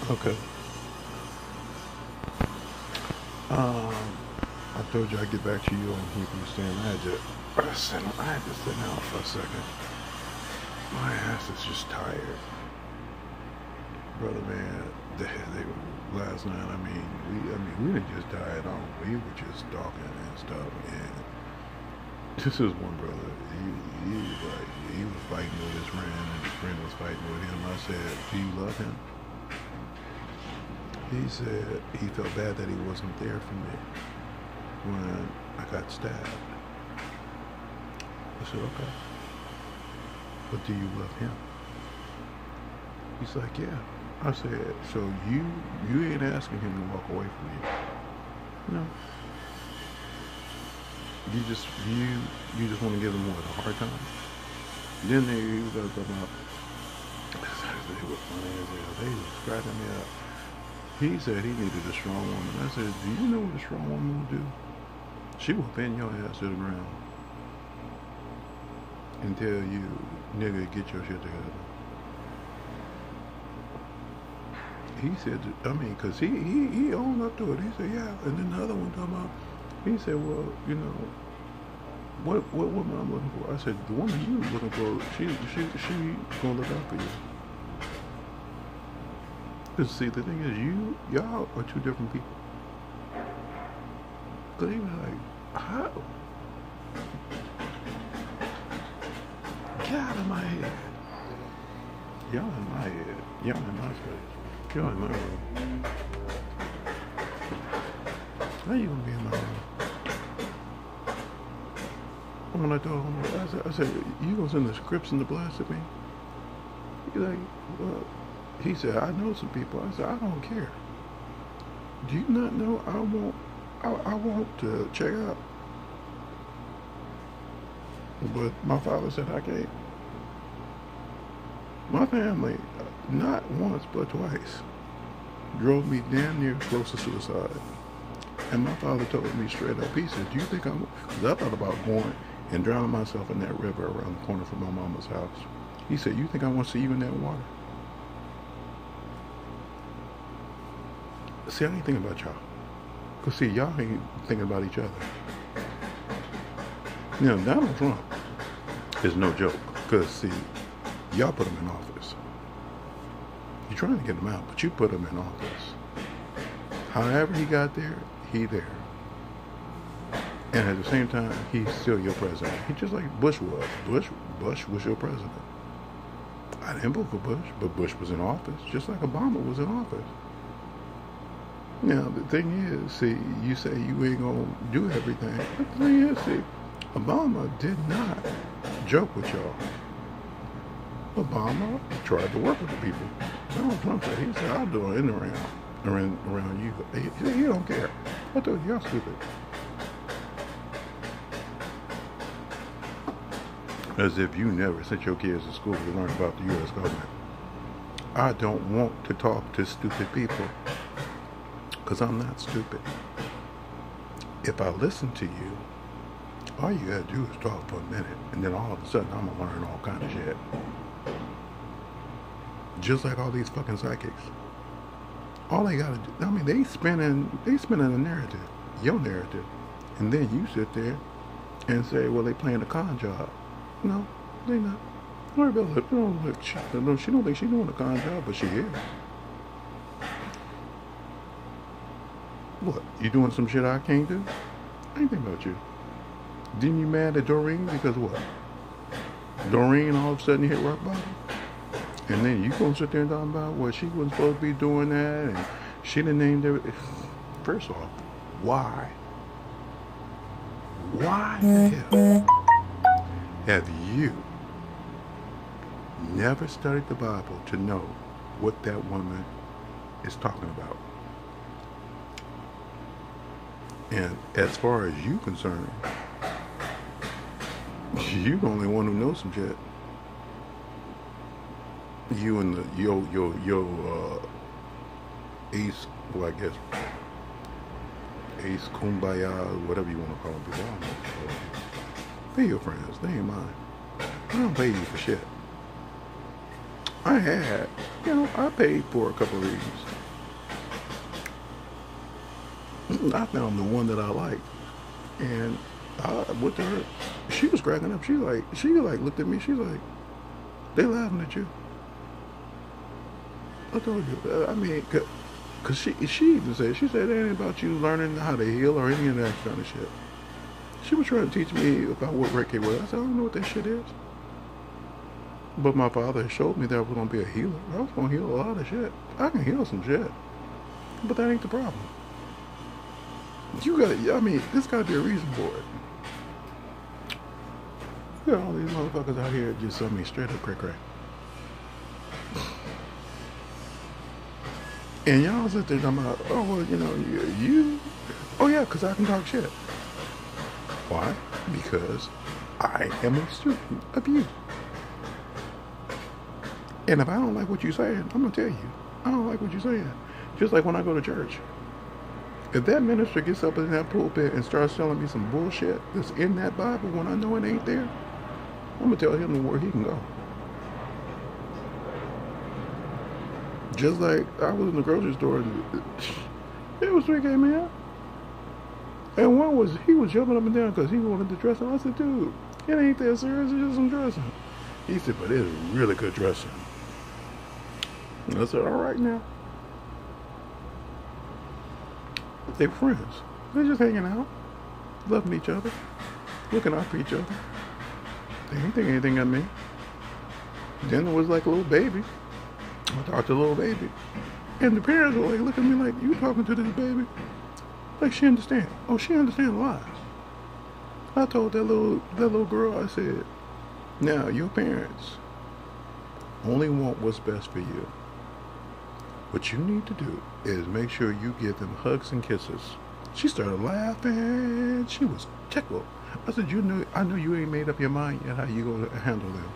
Okay. I told you I'd get back to you on Hebrews 10. I had to sit down for a second. My ass is just tired. Brother, man, last night, we didn't just died on. We were just talking and stuff. And this is one brother. He was fighting with his friend, and his friend was fighting with him. I said, "Do you love him?" He said he felt bad that he wasn't there for me when I got stabbed. I said, "Okay, but do you love him?" He's like, "Yeah." I said, "So you ain't asking him to walk away from you? No. You just want to give him what, a hard time?" Then he was talking about, they were funny as hell. They was cracking me up. He said he needed a strong woman. I said, "Do you know what a strong woman will do? She will pin your ass to the ground and tell you, nigga, get your shit together." He said, because he owned up to it. He said, "Yeah." And then the other one talking about, he said, "Well, you know, what woman I'm looking for?" I said, "The woman you looking for, she gonna look out for you." Because see, the thing is, y'all are two different people. Because he was like, "How? Get out of my head. Y'all in my head. Y'all in my space. Y'all in my room. How you gonna be in my room?" And when I told him, I said, "You gonna send the scripts and the blast at me?" He's like, "Well," he said, "I know some people." I said, "I don't care. Do you not know I want to check out?" But my father said I can't. My family, not once but twice, drove me damn near close to suicide. And my father told me straight up, he said, "Do you think because I thought about going and drowning myself in that river around the corner from my mama's house." He said, "You think I want to see you in that water?" See, I ain't thinking about y'all. Because, see, y'all ain't thinking about each other. You know, Donald Trump is no joke. Because, see, y'all put him in office. You're trying to get him out, but you put him in office. However he got there, he there. And at the same time, he's still your president. He's just like Bush was. Bush was your president. I didn't vote for Bush, but Bush was in office, just like Obama was in office. Now, the thing is, see, you say you ain't going to do everything. But the thing is, see, Obama did not joke with y'all. Obama tried to work with the people. Donald Trump said, he said, "I'll do it in around you." He said, "He don't care." I told you, y'all stupid. As if you never sent your kids to school to learn about the U.S. government. I don't want to talk to stupid people. Because I'm not stupid. If I listen to you, all you gotta do is talk for a minute, and then all of a sudden I'm gonna learn all kind of shit. Just like all these fucking psychics. All they gotta do, they spinning a narrative, your narrative, and then you sit there and say, "Well, they playing a con job." No, they not. Don't worry about it. She don't think she's doing a con job, but she is. What? You doing some shit I can't do? I ain't thinking about you. Didn't you mad at Doreen because what? Doreen all of a sudden hit rock bottom? And then you gonna sit there and talk about, well, she wasn't supposed to be doing that, and she done named everything. First off, why? Why the hell have you never studied the Bible to know what that woman is talking about? And as far as you concerned, you the only one who knows some shit. You and your ace, well, I guess ace kumbaya, whatever you want to call them. People, I don't know. Pay your friends, they ain't mine. I don't pay you for shit. I paid for a couple of readings. I found the one that I liked, and I went to her. She was cracking up. She looked at me. She's like, they laughing at you. I told you. I mean, cause she even said, she said it ain't about you learning how to heal or any of that kind of shit. She was trying to teach me about what Reiki was. I said, I don't know what that shit is. But my father showed me that I was going to be a healer. I was going to heal a lot of shit. I can heal some shit. But that ain't the problem. There's got to be a reason for it. You got all these motherfuckers out here just tell me straight up crack. And y'all sit there talking about, oh, well, you. Oh, yeah, because I can talk shit. Why? Because I am a student of you. And if I don't like what you're saying, I'm going to tell you. I don't like what you're saying. Just like when I go to church. If that minister gets up in that pulpit and starts telling me some bullshit that's in that Bible when I know it ain't there, I'm going to tell him where he can go. Just like I was in the grocery store and there was 3 gay men. And he was jumping up and down because he wanted to dress up. I said, dude, it ain't that serious, it's just some dressing. He said, but it's really good dressing. I said, all right now. They're friends. They're just hanging out, loving each other, looking out for each other. They didn't think anything of me. Then it was like a little baby. I talked to the little baby. And the parents were like, looking at me like, you talking to this baby? Like she understand. Oh, she understand a lot. I told that little girl, I said, now your parents only want what's best for you. What you need to do is make sure you give them hugs and kisses. She started laughing. She was tickled. I said, I know you ain't made up your mind yet how you going to handle them.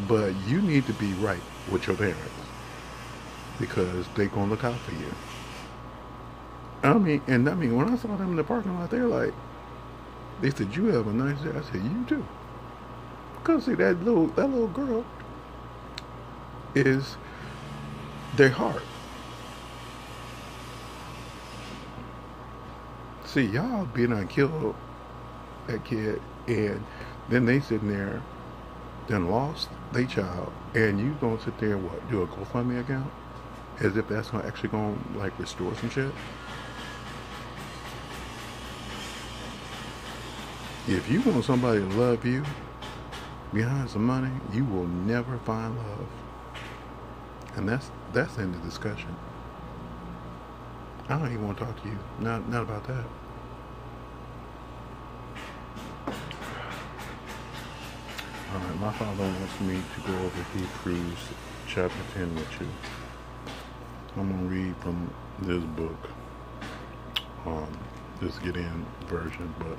But you need to be right with your parents because they going to look out for you. When I saw them in the parking lot, they're like, they said, you have a nice day. I said, you too. Because see, that little girl is their heart. See, y'all been and killed that kid, and then they sitting there, then lost their child, and you gonna sit there and what? Do a GoFundMe account? As if that's actually gonna like restore some shit? If you want somebody to love you behind some money, you will never find love. And that's the end of the discussion. I don't even want to talk to you. Not about that. Alright, my father wants me to go over Hebrews chapter 10 with you. I'm going to read from this book. This Get-In version, but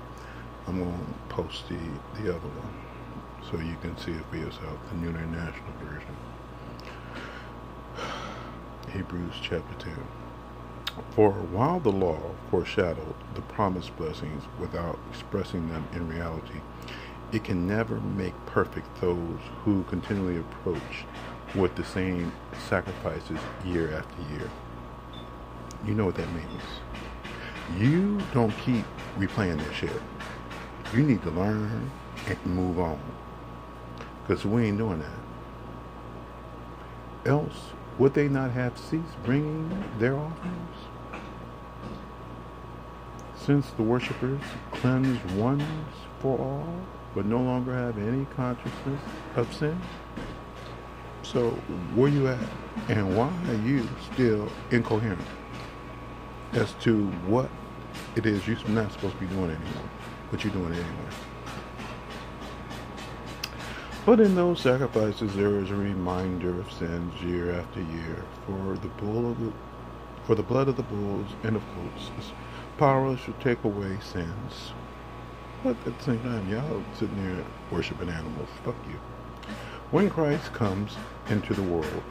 I'm going to post the other one so you can see it for yourself, the New International Version. Hebrews chapter 10. For while the law foreshadowed the promised blessings without expressing them in reality, it can never make perfect those who continually approach with the same sacrifices year after year. You know what that means. You don't keep replaying this shit. You need to learn and move on. Because we ain't doing that. Else, would they not have ceased bringing their offerings? Since the worshippers cleanse once for all, but no longer have any consciousness of sin? So, where you at? And why are you still incoherent as to what it is you're not supposed to be doing anymore, but you're doing it anyway? But in those sacrifices there is a reminder of sins year after year, for the blood of the bulls and of goats is powerless to take away sins. But at the same time, y'all sitting there worshiping animals. Fuck you. When Christ comes into the world,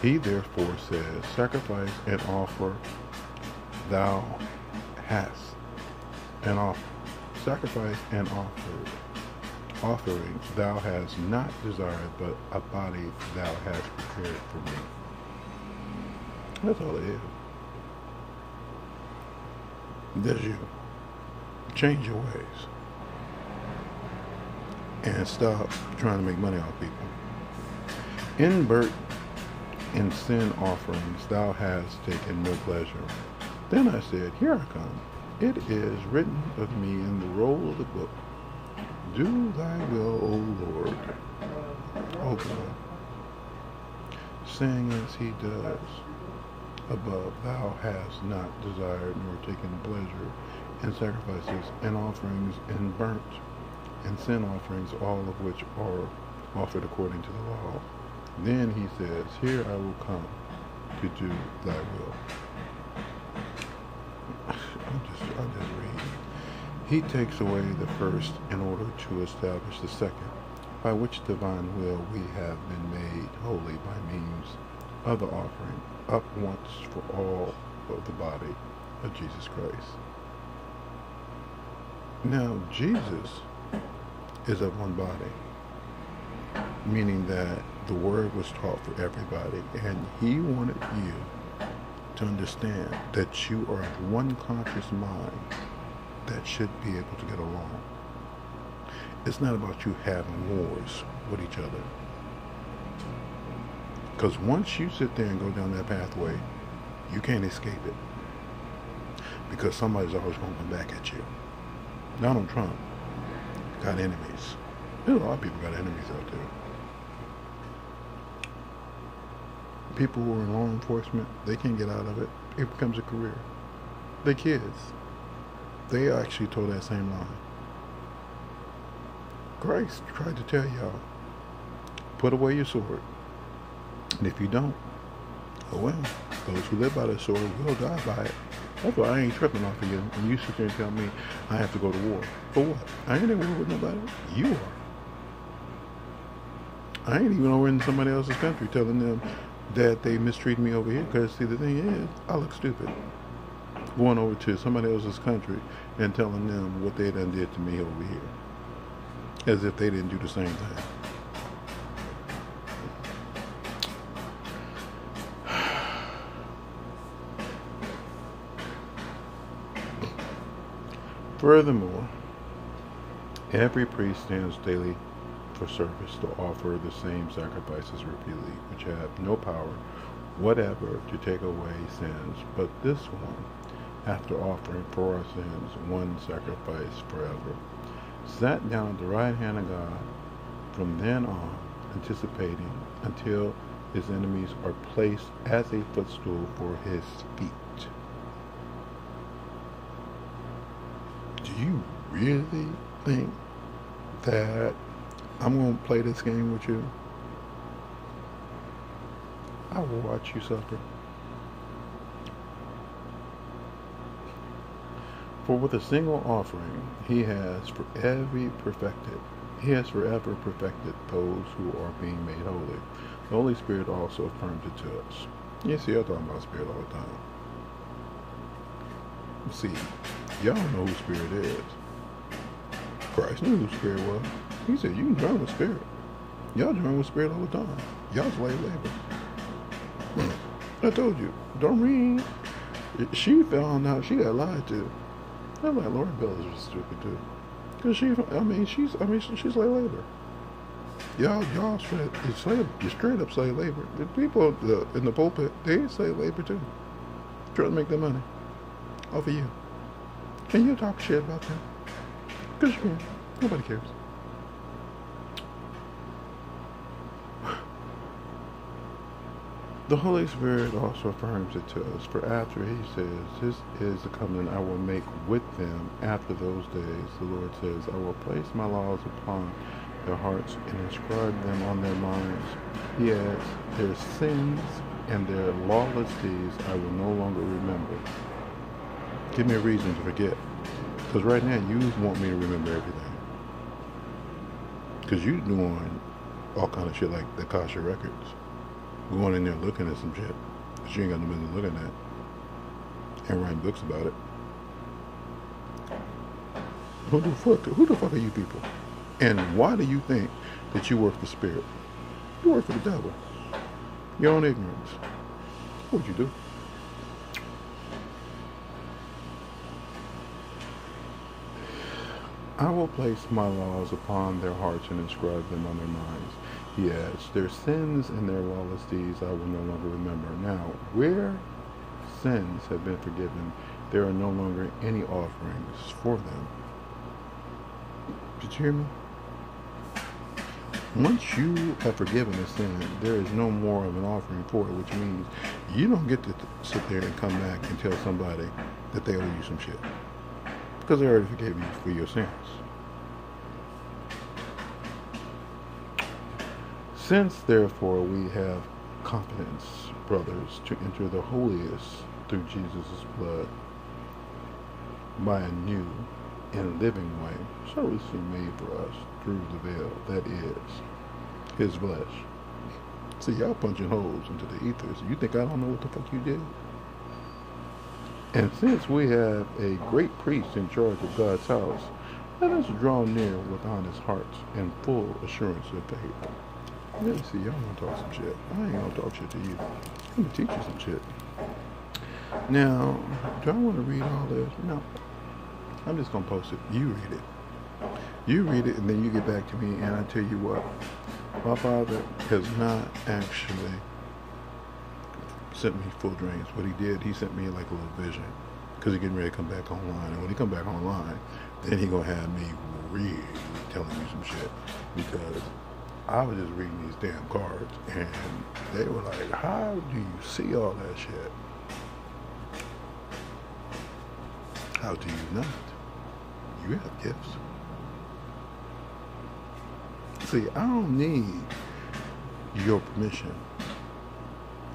he therefore says, sacrifice and offer thou hast, and offer. Sacrifice and offering thou hast not desired, but a body thou hast prepared for me. That's all it is. That's you. Change your ways. And stop trying to make money off people. In burnt and sin offerings thou hast taken no pleasure. Then I said, Here I come. It is written of me in the roll of the book. Do thy will, O Lord. O God. Saying as he does above, thou hast not desired nor taken pleasure in sacrifices and offerings and burnt and sin offerings, all of which are offered according to the law. Then he says, Here I will come to do thy will. I'll just read. He takes away the first in order to establish the second, by which divine will we have been made holy by means of the offering up once for all of the body of Jesus Christ. Now, Jesus is of one body, meaning that the word was taught for everybody, and he wanted you to understand that you are one conscious mind that should be able to get along. It's not about you having wars with each other. Because once you sit there and go down that pathway, you can't escape it. Because somebody's always going to come back at you. Donald Trump got enemies. There's a lot of people got enemies out there. People who are in law enforcement, they can't get out of it. It becomes a career. They're kids. They actually told that same lie. Christ tried to tell y'all, put away your sword. And if you don't, oh well, those who live by the sword will die by it. That's why I ain't tripping off of you. And you sit there and tell me I have to go to war. For what? I ain't at war with nobody. You are. I ain't even over in somebody else's country telling them that they mistreat me over here. Because see, the thing is, I look stupid going over to somebody else's country and telling them what they done did to me over here, as if they didn't do the same thing. Furthermore, every priest stands daily for service to offer the same sacrifices repeatedly, which have no power whatever to take away sins, but this one, after offering for our sins one sacrifice forever, sat down at the right hand of God from then on, anticipating until his enemies are placed as a footstool for his feet. Do you really think that I'm going to play this game with you? I will watch you suffer. For with a single offering, he has forever perfected those who are being made holy. The Holy Spirit also affirms it to us. You see, I'm talking about Spirit all the time. See, y'all know who Spirit is. Christ knew who Spirit was. He said, you can join with Spirit. Y'all join with Spirit all the time. Y'all slave labor. I told you, Doreen, she found out she got lied to. I'm like, Lori Bell is stupid too. Cause she's slave labor. Y'all straight up slave labor. The people in the pulpit, they slave labor too. Trying to make their money off of you. Can you talk shit about them? Cause you can. Nobody cares. The Holy Spirit also affirms it to us, for after he says, this is the covenant I will make with them after those days, the Lord says, I will place my laws upon their hearts and inscribe them on their minds. He adds, their sins and their lawless deeds I will no longer remember. Give me a reason to forget. Because right now you want me to remember everything. Because you doing all kind of shit like the Kasha Records. Going in there looking at some shit that you ain't got no business looking at. And writing books about it. Who the fuck are you people? And why do you think that you work for Spirit? You work for the devil. Your own ignorance. What'd you do? I will place my laws upon their hearts and inscribe them on their minds. He adds, their sins and their lawless deeds I will no longer remember. Now, where sins have been forgiven, there are no longer any offerings for them. Did you hear me? Once you have forgiven a sin, there is no more of an offering for it, which means you don't get to sit there and come back and tell somebody that they owe you some shit, because they already forgave you for your sins. Since, therefore, we have confidence, brothers, to enter the holiest through Jesus' blood by a new and living way, servicely made for us through the veil, that is, his flesh. See, y'all punching holes into the ethers. You think I don't know what the fuck you did? And since we have a great priest in charge of God's house, let us draw near with honest hearts and full assurance of faith. Yeah, see, y'all want to talk some shit. I ain't gonna talk shit to you. I'm gonna teach you some shit. Now, do I want to read all this? No. I'm just gonna post it. You read it. You read it, and then you get back to me, and I tell you what. My father has not actually sent me full dreams. What he did, he sent me like a little vision, because he's getting ready to come back online. And when he come back online, then he gonna have me really telling you some shit, because I was just reading these damn cards, and they were like, how do you see all that shit? How do you not? You have gifts. See, I don't need your permission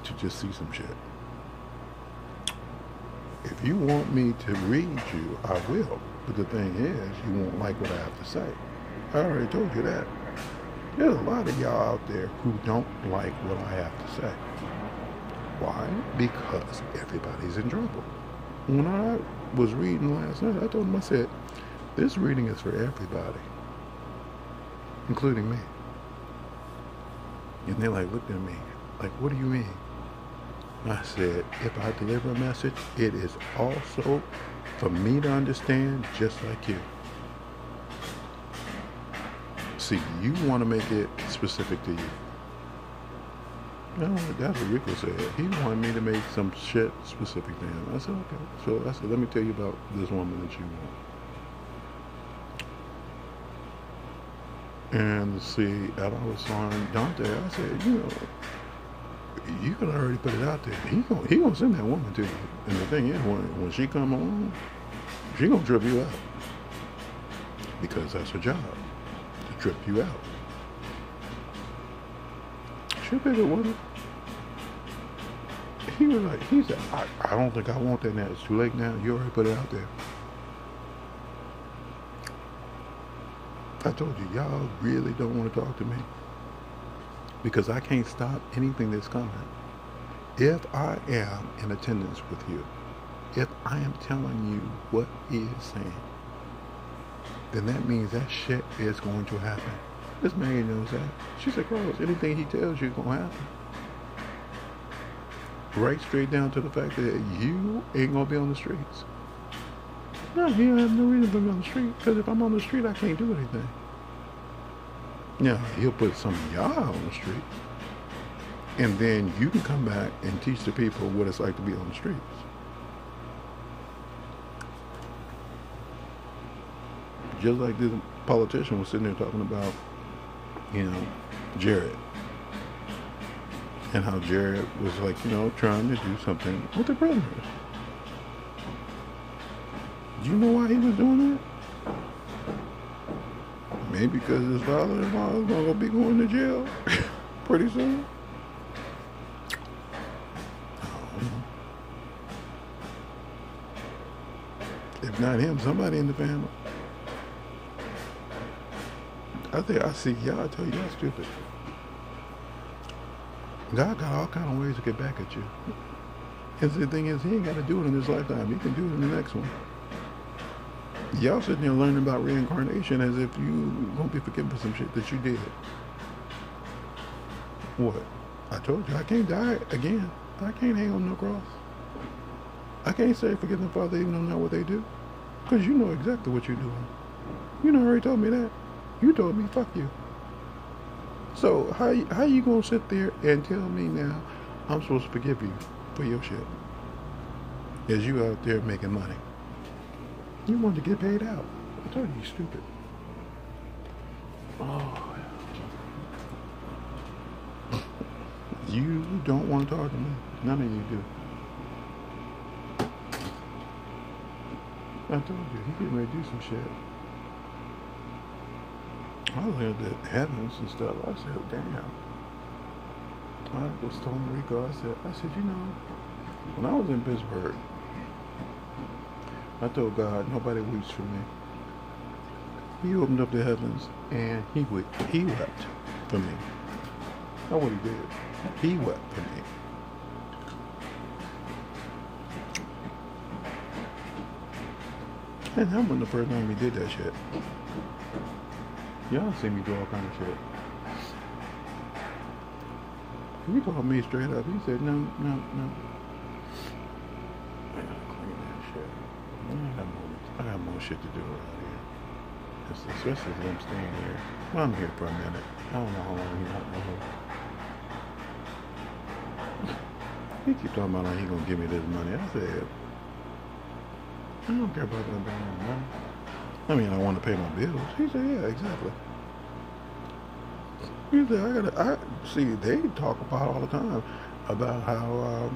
to just see some shit. If you want me to read you, I will. But the thing is, you won't like what I have to say. I already told you that. There's a lot of y'all out there who don't like what I have to say. Why? Because everybody's in trouble. When I was reading last night, I told them, I said, this reading is for everybody, including me. And they like looked at me like, what do you mean? I said, if I deliver a message, it is also for me to understand, just like you. See, you want to make it specific to you. No, that's what Rico said. He wanted me to make some shit specific to him. I said, okay. So I said, let me tell you about this woman that you want. And see, as I was on Dante, I said, you know, you can already put it out there. He gonna send that woman to you. And the thing is, when she come along, she gonna trip you out, because that's her job, to trip you out. She'll pick it with her. He said, I don't think I want that now. It's too late now. You already put it out there. I told you, y'all really don't want to talk to me, because I can't stop anything that's coming. If I am in attendance with you, if I am telling you what he is saying, then that means that shit is going to happen. This man knows that. She said, Carlos, anything he tells you is going to happen. Right straight down to the fact that you ain't going to be on the streets. No, he don't have no reason to be on the street, because if I'm on the street, I can't do anything. Now, he'll put some of y'all on the street, and then you can come back and teach the people what it's like to be on the streets. Just like this politician was sitting there talking about, you know, Jared. And how Jared was like, you know, trying to do something with the prisoners. Do you know why he was doing that? Maybe because his father-in-law is going to be going to jail pretty soon. If not him, somebody in the family. I see y'all tell you that's stupid. God got all kind of ways to get back at you. And the thing is, he ain't got to do it in this lifetime. He can do it in the next one. Y'all sitting there learning about reincarnation as if you won't be forgiven for some shit that you did. What? I told you, I can't die again. I can't hang on no cross. I can't say forgive them, Father, even though not what they do. Because you know exactly what you're doing. You know, already told me that. You told me, fuck you. So how you gonna sit there and tell me now I'm supposed to forgive you for your shit? As you out there making money. You want to get paid out. I told you, you stupid. Oh. You don't want to talk to me. None of you do. I told you, he getting ready to do some shit. I was at the heavens and stuff. I said, damn. I was telling Rico, I said, you know, when I was in Pittsburgh, I told God, nobody weeps for me. He opened up the heavens and he wept for me. That's what he did. He wept for me. And that wasn't the first time he did that shit. Y'all see me do all kind of shit. He told me straight up. He said, no. I gotta clean that shit. I got more shit to do around here. Especially as I'm staying here. Well, I'm here for a minute. I don't know how long he's not here. He keep talking about how he gonna give me this money. I said, I don't care about that damn money. I mean, I want to pay my bills. He said, yeah, exactly. He said, I see, they talk about all the time about how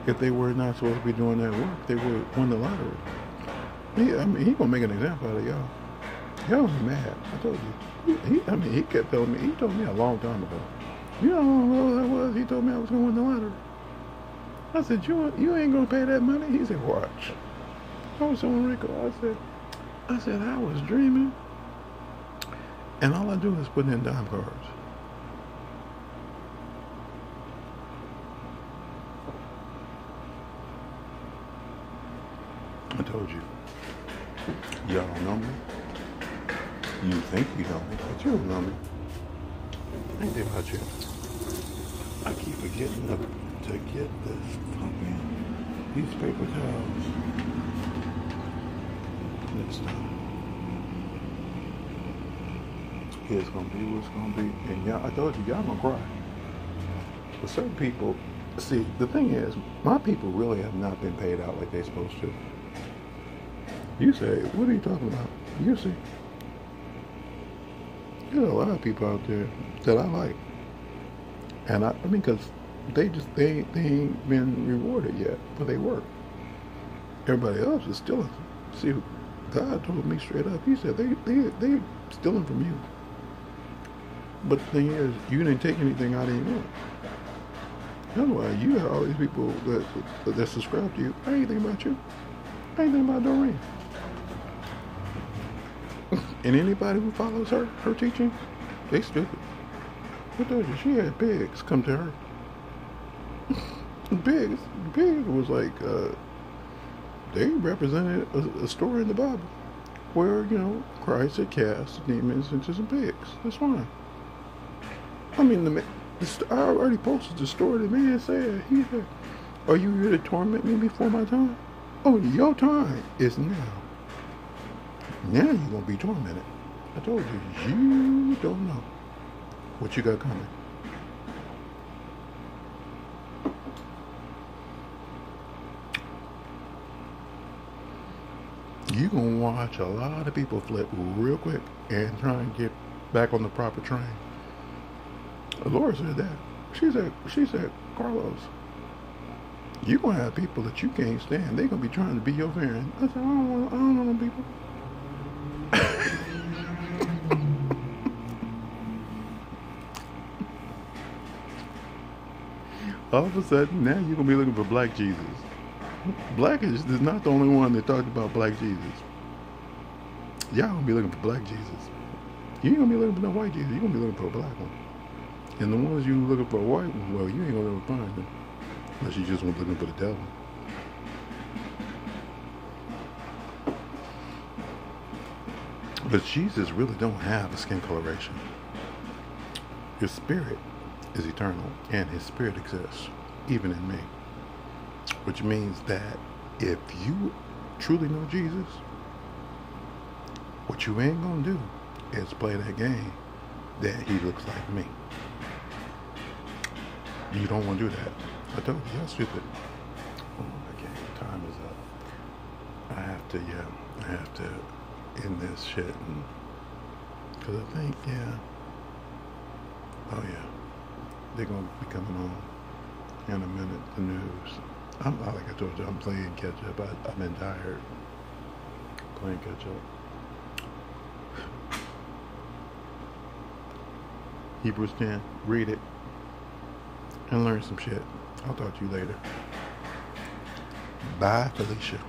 if they were not supposed to be doing that work, they would win the lottery. He gonna make an example out of y'all. Y'all was mad. I told you. He kept telling me. He told me a long time ago. You know how long that was? He told me I was gonna win the lottery. I said, you ain't gonna pay that money? He said, watch. I was telling Rico. I said, I was dreaming, and all I do is put in dime cards. I told you. Y'all don't know me. You think you know me, but you don't know me. Ain't that about you? I keep forgetting to get this fucking these paper towels next time. It's gonna be what's gonna be, and y'all, I told you, y'all gonna cry. But certain people, see, the thing is, my people really have not been paid out like they're supposed to. You say, what are you talking about? You see, there's a lot of people out there that I like, and I mean, because they ain't been rewarded yet for their work. Everybody else is stealing. See, God told me straight up. He said they stealing from you. But the thing is, you didn't take anything out of your own. That's why you have all these people that subscribe to you. I ain't thinking about you. I ain't thinking about Doreen. And anybody who follows her teaching, they stupid. I told you, she had pigs come to her. Pigs was like, they represented a story in the Bible where, you know, Christ had cast demons into some pigs. That's fine. I mean, I already posted the story. The man said, he said, are you here to torment me before my time? Oh, your time is now. Now you're going to be tormented. I told you, you don't know what you got coming. You're going to watch a lot of people flip real quick and try and get back on the proper train. The Lord said that. She said, Carlos, you're going to have people that you can't stand. They're going to be trying to be your friend. I said, I don't want them people. All of a sudden, now you're going to be looking for Black Jesus. Black is not the only one that talked about Black Jesus. Y'all going to be looking for Black Jesus. You ain't going to be looking for no white Jesus. You're going to be looking for a black one. And the ones you looking for a white one, well, you ain't going to ever find them. Unless you just went looking for the devil. But Jesus really don't have a skin coloration. His spirit is eternal, and his spirit exists, even in me. Which means that if you truly know Jesus, What you ain't gonna do is play that game that he looks like me. You don't want to do that. I told you, that's stupid. Oh, okay, time is up. I have to end this shit. Because I think, oh yeah, they're going to be coming on in a minute, the news. Like I told you, I'm playing catch up. I've been tired playing catch up. Hebrews 10, read it and learn some shit. I'll talk to you later. Bye, Felicia.